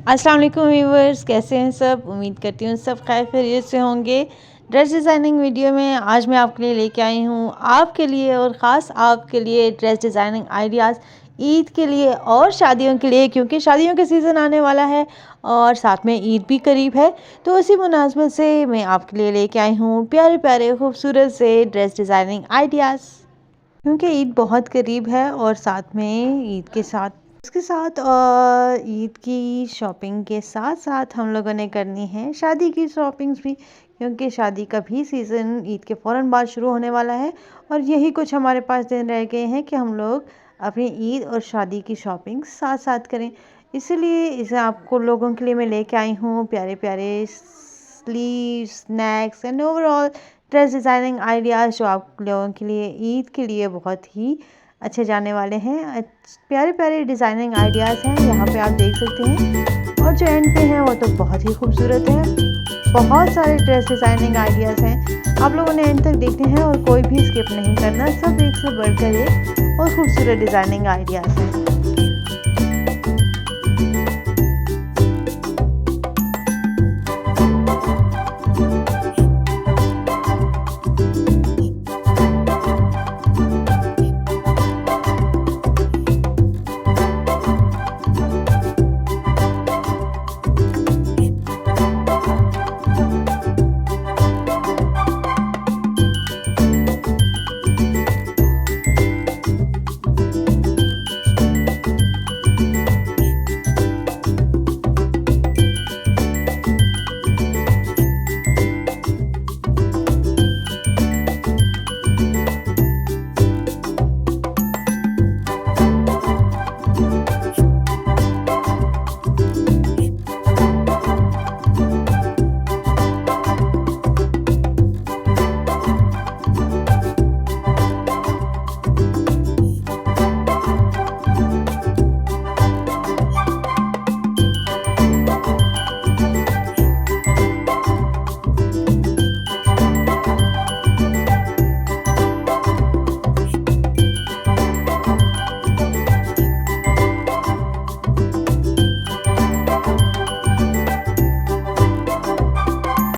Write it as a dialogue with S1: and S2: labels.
S1: अस्सलाम वालेकुम व्यूवर्स, कैसे हैं सब। उम्मीद करती हूँ सब खैर खैरियत से होंगे। ड्रेस डिज़ाइनिंग वीडियो में आज मैं आपके लिए लेके आई हूँ, आपके लिए और ख़ास आपके लिए ड्रेस डिज़ाइनिंग आइडियाज़ ईद के लिए और शादियों के लिए, क्योंकि शादियों का सीज़न आने वाला है और साथ में ईद भी करीब है। तो उसी मुनासबत से मैं आपके लिए लेके आई हूँ प्यारे प्यारे खूबसूरत से ड्रेस डिज़ाइनिंग आइडियाज़, क्योंकि ईद बहुत करीब है और साथ में ईद के साथ इसके साथ ईद की शॉपिंग के साथ साथ हम लोगों ने करनी है शादी की शॉपिंग्स भी, क्योंकि शादी का भी सीज़न ईद के फ़ौरन बाद शुरू होने वाला है और यही कुछ हमारे पास दिन रह गए हैं कि हम लोग अपनी ईद और शादी की शॉपिंग साथ साथ करें। इसलिए इसे आपको लोगों के लिए मैं लेके आई हूँ प्यारे प्यारे sleeve snacks and overall dress designing ideas, जो आप लोगों के लिए ईद के लिए बहुत ही अच्छे जाने वाले हैं। प्यारे प्यारे डिज़ाइनिंग आइडियाज़ हैं, यहाँ पे आप देख सकते हैं, और जो एंड पे हैं वो तो बहुत ही खूबसूरत है। बहुत सारे ड्रेस डिज़ाइनिंग आइडियाज़ हैं, आप लोगों ने एंड तक देखने हैं और कोई भी स्किप नहीं करना। सब एक से बढ़कर एक और खूबसूरत डिज़ाइनिंग आइडियाज़ हैं।